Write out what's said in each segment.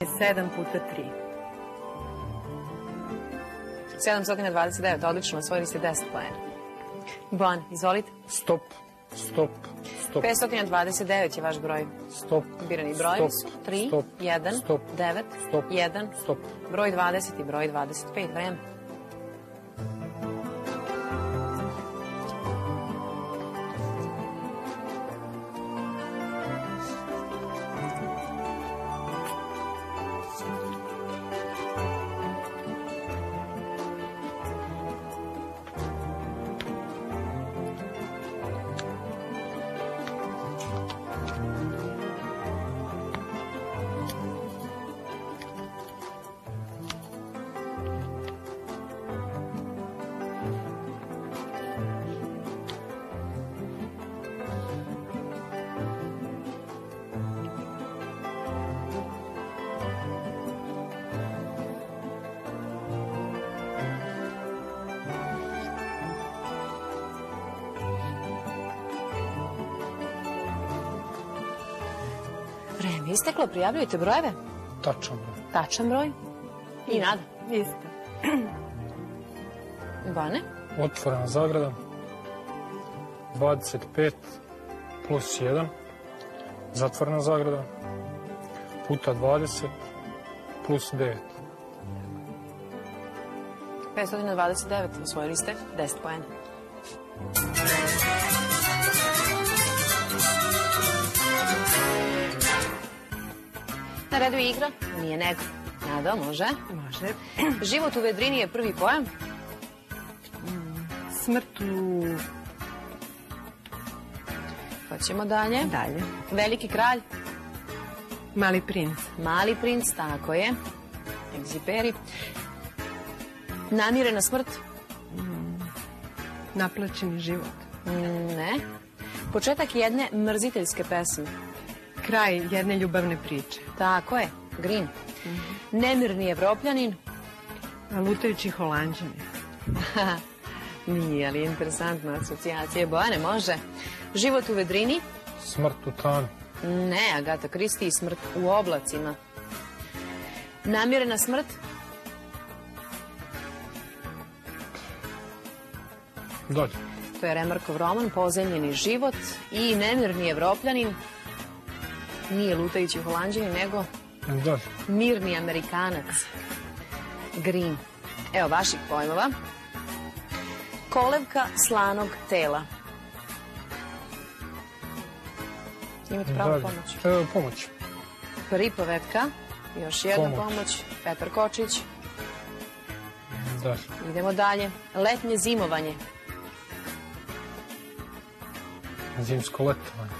7 puta 3. 729, odlično, osvojili ste 10 poena. Bojan, izvolite. Stop, stop, stop. 529 je vaš broj. Stop. Birani broj. Stop. 3, Stop. 1, Stop. 9, Stop. 1, Stop. broj 20 i broj 25. Vreme. Vreme isteklo, prijavljujete brojeve? Tačan broj. Tačan broj. I Nada. Isto. Bane. Otvorena zagrada. 25 plus 1. Zatvorena zagrada. Puta 20 plus 9. 529, osvojili ste 10 poena. Na redu je igra, nije nego. Nado, može? Može. Život u vedrini je prvi pojam. Smrt u... Hoćemo dalje. Dalje. Veliki kralj. Mali princ. Mali princ, tako je. Egziperi. Namirena smrt. Naplaćeni život. Ne. Početak jedne mrziteljske pesme. Kraj jedne ljubavne priče. Tako je. Green. Nemirni Evropljanin. Lutajući Holanđani. Nije, ali interesantna asocijacija. Bojane, može. Život u vedrini. Smrt u tanu. Ne, Agata Kristi i smrt u oblacima. Namirena smrt. Dalje. To je Remarkov roman, Pozemljeni život. I nemirni Evropljanin. Nije lutajući Holanđani, nego Dalje. mirni Amerikanac. Green. Evo vaših pojmova. Kolevka slanog tela. Imate pravo Dalje. pomoć. Pomoć. Pripovetka. Još jedna Pomoć. pomoć. Petar Kočić. Dalje. Idemo dalje. Letnje zimovanje. Zimsko letovanje.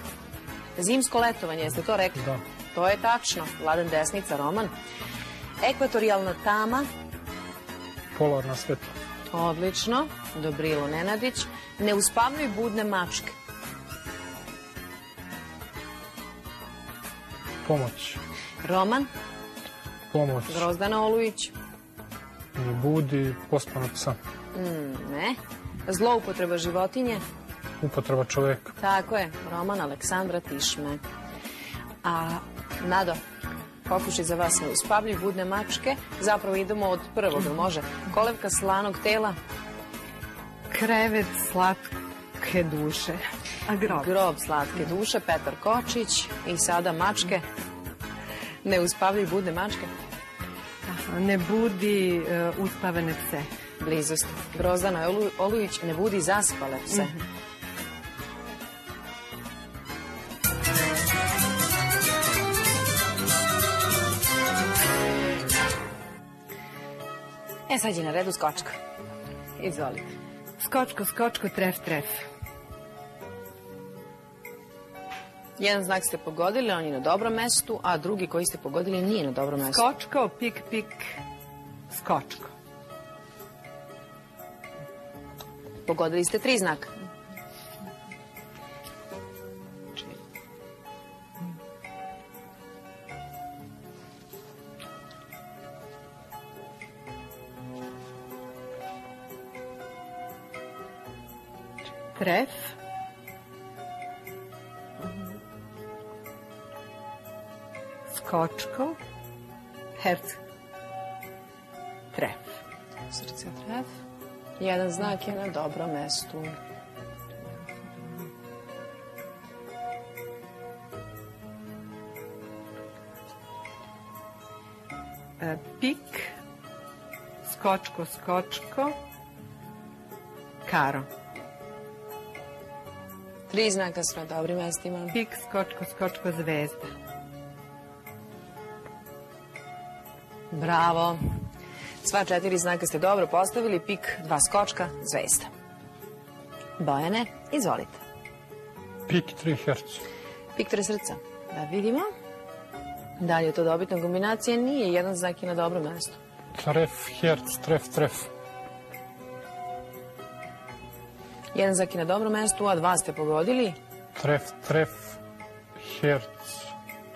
Zimsko letovanje, jeste to rekli? Da. To je tačno. Vladan Desnica, roman. Ekvatorijalna tama. Polarna svetla. Odlično. Dobrilo Nenadić. Neuspavljuj budne mačke. Pomoć. Roman. Pomoć. Grozdana Olujić. Mi budi pospanog psa. Ne. Zloupotreba životinje. Upotreba čoveka. Tako je. Roman Aleksandra Tišme. A, Nado, pokušaj za vas neuspavljuj budne mačke. Zapravo idemo od prvog, može? Kolevka slanog tela. Krevet slatke duše. A grob. Grob slatke duše, Petar Kočić. I sada mačke. Neuspavljuj budne mačke. Ne budi uspavene pse. Blizost. Grozdana Olujić, ne budi zaspale pse. Sad je na redu skočka. Izvolite. Skočko, skočko, tref, tref. Jedan znak ste pogodili, on je na dobrom mestu, a drugi koji ste pogodili nije na dobrom mestu. Skočko, pik, pik, skočko. Pogodili ste 3 znaka. Tref. Skočko. herc, tref. Srce, tref. Jedan znak je na dobrom mestu. Pik, skočko, skočko, karo. 3 znaka su na dobrim mestima. Pik, skočko, skočko, zvezda. Bravo. Sva 4 znaka ste dobro postavili. Pik, 2 skočka, zvezda. Bojane, izvolite. Pik, 3 herc. Pik, 3 srca. Da vidimo. Da li je to dobitna kombinacija? Nije, jedan znak je na dobrom mestu. Tref, herc, tref, tref. Jedan znak je na dobrom mestu, a 2 ste pogodili. Tref, tref, herc,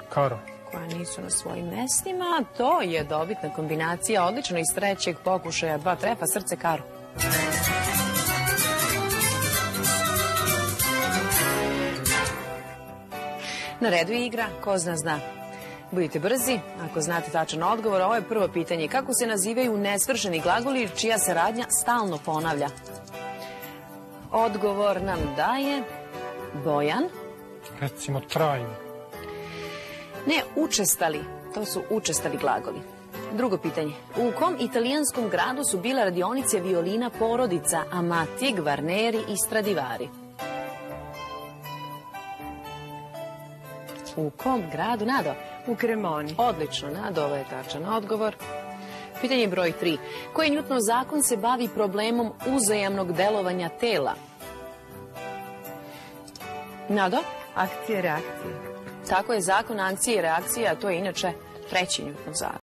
karo. Koja nisu na svojim mestima. To je dobitna kombinacija. Odlično iz 3. pokušaja. 2 trefa, srce, karo. Na redu je igra Ko zna zna. Budite brzi, ako znate tačan odgovor. Ovo je prvo pitanje. Kako se nazivaju nesvršeni glagoli čija se radnja stalno ponavlja? Odgovor nam daje Bojan. Recimo trajno. Ne, učestali. To su učestali glagoli. Drugo pitanje. U kom italijanskom gradu su bile radionice violina porodica Amati, Gvarneri i Stradivari? U kom gradu, Nado? U Cremoni. Odlično, Nado, ovo je tačan odgovor. Pitanje broj 3. Koji Newtonov zakon se bavi problemom uzajamnog delovanja tela? Nado? Akcije, reakcije. Tako je zakon akcije i reakcije, a to je inače 3. Newtonov zakon.